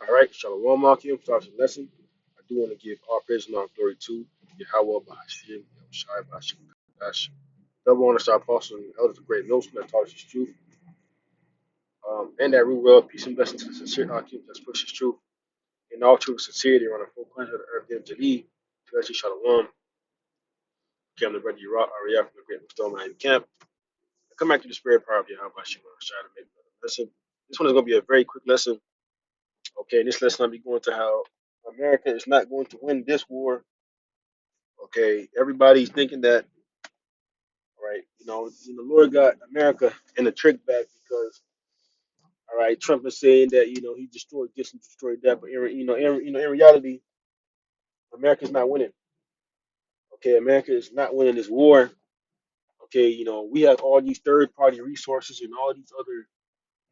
All right, Shalom Akim, starts the lesson. I do want to give all praise and all glory to Yahweh, Bahashim, Yahushai, Bahashim, Kadash. Double honor to our apostle and elders of great notion that taught us his truth. And that root well, peace and blessings to the sincere Akim that's pushes truth. In all truth and sincerity, around the full pleasure of the earth, then Jaleel, to Eshe Shalom, Kim, the brother Yirah, Ariah from the great Stone Miami camp. I come back to the spirit power of Yahweh, Bahashim, Yahushai, to make another lesson. This one is going to be a very quick lesson. Okay, in this lesson, I'll be going to how America is not going to win this war. Okay, everybody's thinking that, right? The Lord got America in a trick bag because, all right, Trump is saying that he destroyed this and destroyed that, but in reality, America's not winning. Okay, America is not winning this war. Okay, we have all these third-party resources and all these other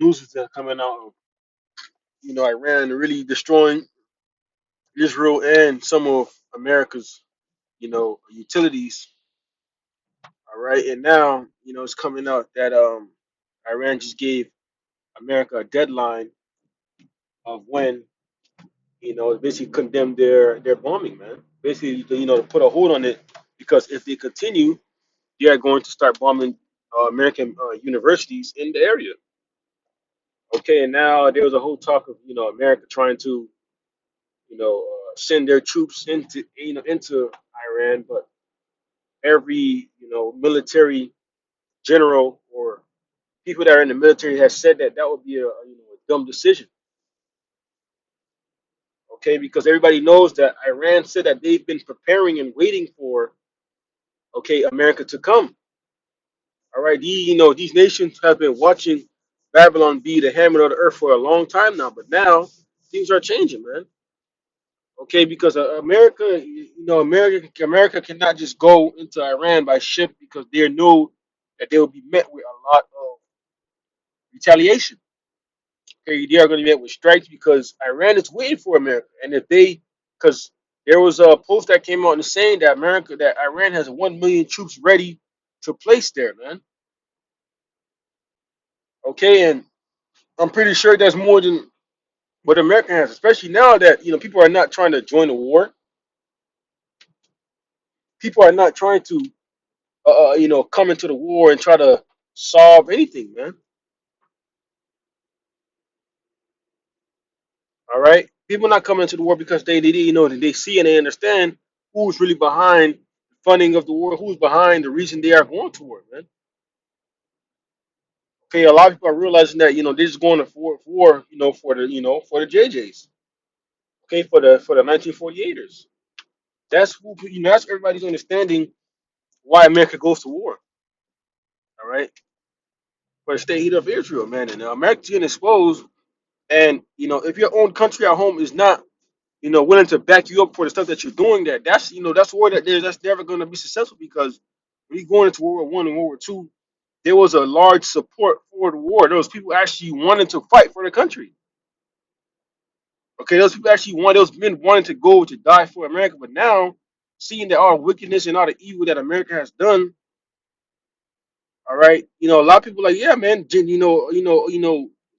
news that are coming out of Iran really destroying Israel and some of America's utilities. All right, and now it's coming out that Iran just gave America a deadline of when basically condemn their bombing, man. Basically, to put a hold on it because if they continue, they are going to start bombing American universities in the area. Okay, and now there was a whole talk of America trying to send their troops into Iran, but every military general or people that are in the military has said that that would be a dumb decision. Okay, because everybody knows that Iran said that they've been preparing and waiting for America to come. All right, these nations have been watching Babylon be the hammer of the earth for a long time now, but now things are changing, man. Okay, because America, America cannot just go into Iran by ship because they know that they will be met with a lot of retaliation. Okay, they are going to be met with strikes because Iran is waiting for America, and because there was a post that came out and saying that Iran has 1 million troops ready to place there, man. Okay, and I'm pretty sure that's more than what America has, especially now that people are not trying to join the war. People are not trying to come into the war and try to solve anything, man. All right, people not coming into the war because they see and they understand who's really behind the funding of the war, who's behind the reason they are going to war, man. Okay, a lot of people are realizing that they're just going to war, for the JJs, okay, for the 1948ers. That's who that's everybody's understanding why America goes to war. All right, for the state of Israel, man, and America's getting exposed. And if your own country at home is not willing to back you up for the stuff that you're doing, that's war that's never going to be successful because when you going into World War I and World War II, there was a large support for the war. Those people actually wanted to fight for the country. Okay, those people actually those men wanted to go to die for America. But now, seeing that all wickedness and all the evil that America has done, all right, a lot of people are like, yeah, man,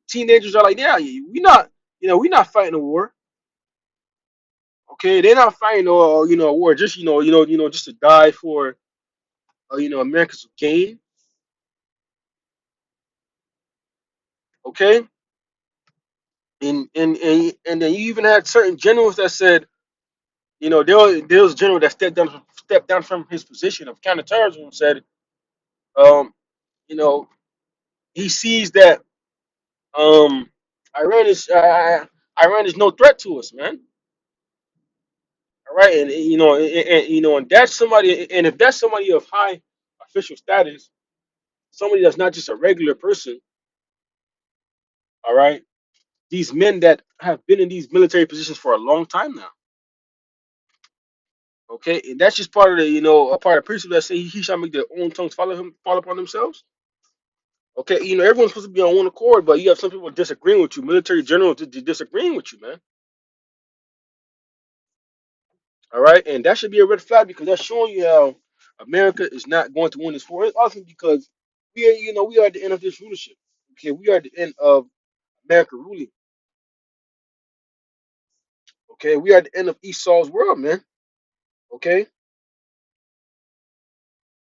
teenagers are like, yeah, we not fighting a war. Okay, they're not fighting a war just just to die for America's gain. Okay, and then you even had certain generals that said, there was a general that stepped down from his position of counterterrorism and said, um, you know, he sees that um, Iran is Iran is no threat to us, man. All right, and and that's somebody, and if that's somebody of high official status, somebody that's not just a regular person, all right, these men that have been in these military positions for a long time now, okay, and that's just part of the a part of the principle that say he shall make their own tongues fall upon themselves. Okay, everyone's supposed to be on one accord, but you have some people disagreeing with you, military generals disagreeing with you, man. All right, and that should be a red flag because that's showing you how America is not going to win this war. It's also because we are at the end of this rulership. Okay, we are at the end of America ruling. Okay, we are at the end of Esau's world, man. Okay,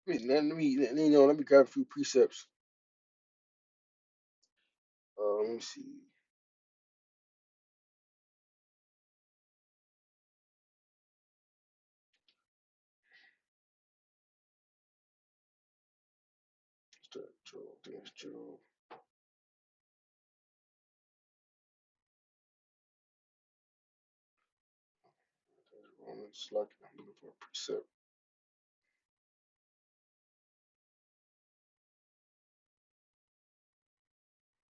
let me grab a few precepts. Let me see. Job. Romans, like I'm looking for a precept.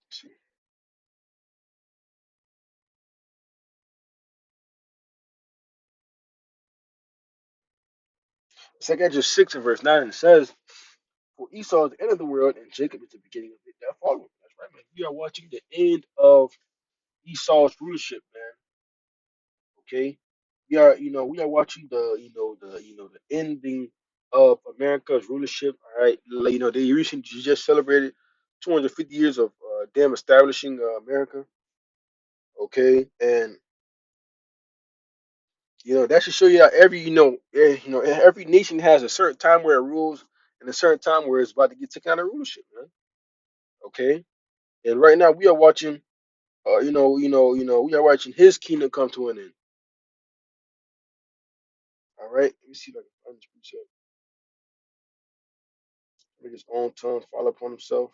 Let's see. Second Ezra 6 and verse 9 it says, "For Esau is the end of the world, and Jacob is the beginning of it that followed." That's right, man. We are watching the end of Esau's rulership, man. Okay, we are watching the ending of America's rulership. All right, they recently just celebrated 250 years of them establishing America. Okay, and that should show you how every nation has a certain time where it rules and a certain time where it's about to get taken out of rulership, man. Okay, and right now we are watching, we are watching his kingdom come to an end. All right, let me see if I can find this precept. Make his own tongue fall upon himself.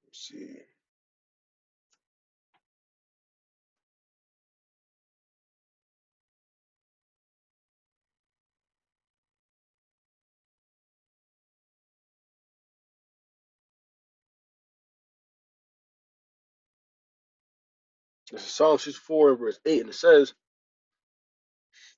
Let's see. This is Psalm 64 and verse 8, and it says,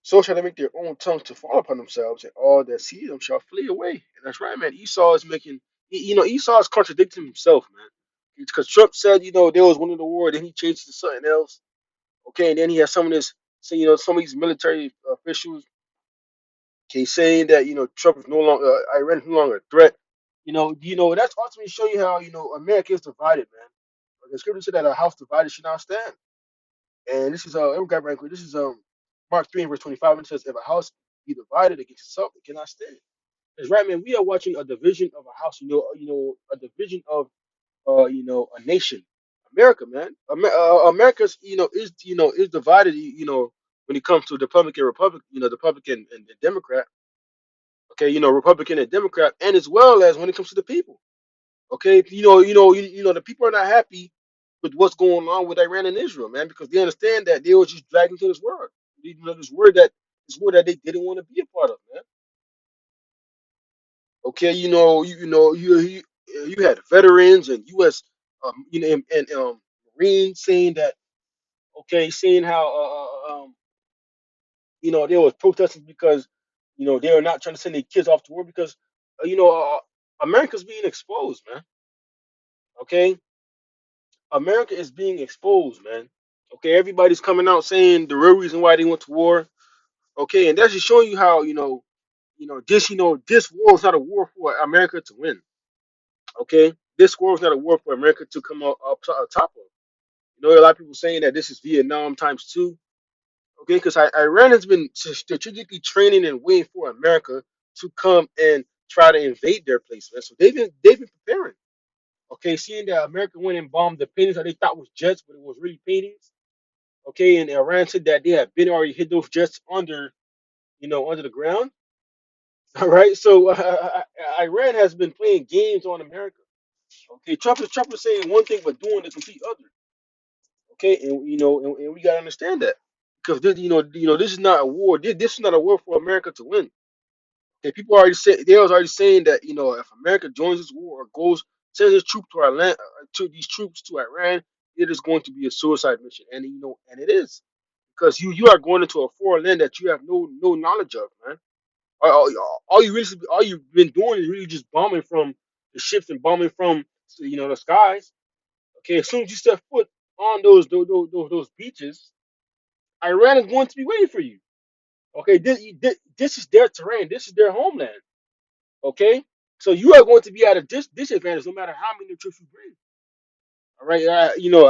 "So shall they make their own tongues to fall upon themselves, and all that see them shall flee away." And that's right, man. Esau is making, Esau is contradicting himself, man. Because Trump said, there was winning the war, then he changed it to something else. Okay, and then he has some of this, so, some of these military officials, okay, saying that Trump is no longer, Iran is no longer a threat. That's ultimately showing you how America is divided, man. Like the scripture said that a house divided should not stand. And this is this is Mark 3 and verse 25, and it says, "If a house be divided against itself, it cannot stand." It's right, man. We are watching a division of a house, a division of a nation. America, man. America's, is divided, when it comes to Republican and Democrat. Okay, Republican and Democrat, and as well as when it comes to the people. Okay, the people are not happy with what's going on with Iran and Israel, man, because they understand that they were just dragged into this world. This word that they didn't want to be a part of, man. Okay, you had veterans and U.S. And Marines saying that. Okay, saying how they was protesting because they are not trying to send their kids off to war because America's being exposed, man. Okay, America is being exposed, man. Okay, everybody's coming out saying the real reason why they went to war. Okay, and that's just showing you how this war is not a war for America to win. Okay, this war is not a war for America to come up top of. A lot of people saying that this is Vietnam times two. Okay, because Iran has been strategically training and waiting for America to come and try to invade their place, man. So they've been preparing. Okay, seeing that America went and bombed the paintings that they thought was jets, but it was really paintings. Okay, and Iran said that they had been already hit those jets under the ground. All right, so Iran has been playing games on America. Okay, Trump is saying one thing but doing the complete other. Okay, and we gotta understand that because this is not a war. This is not a war for America to win. Okay, people already say they was already saying that if America joins this war or goes sends its troops to our land to these troops to Iran, it is going to be a suicide mission, and and it is because you are going into a foreign land that you have no knowledge of, man. All you've been doing is really just bombing from the ships and bombing from the skies. Okay, as soon as you step foot on those beaches, Iran is going to be waiting for you. Okay, this is their terrain. This is their homeland. Okay, so you are going to be at a disadvantage no matter how many troops you bring. All right,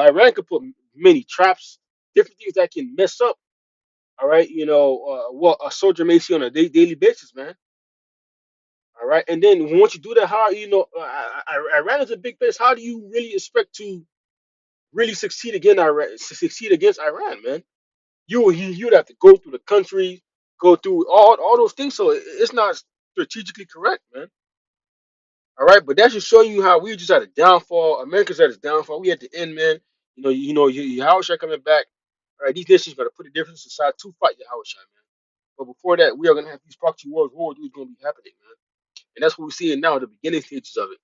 Iran could put many traps, different things that can mess up. All right, what a soldier may see on a daily basis, man. All right, and then once you do that, how Iran is a big place. How do you really expect to really succeed against Iran, man? You'd have to go through the country, go through all those things. So it's not strategically correct, man. All right, but that's just showing you how we just at a downfall. America's at its downfall. We at the end, man. Yahushua coming back. All right, these nations got to put a difference aside to fight Yahushua, man. But before that, we are gonna have these proxy wars. World War II is gonna be happening, man. And that's what we're seeing now, the beginning stages of it.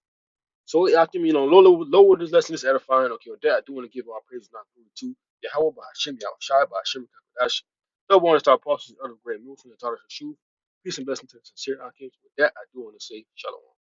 So I can, lower this lesson is edifying. Okay, with that, I do want to give our praises not glory to Yahweh by Hashem, Yahweh Shai by Hashem, Kakadash. The one star apostles and other great movements and taught us the truth. Peace and blessing to the sincere Akim. With that, I do want to say shalom.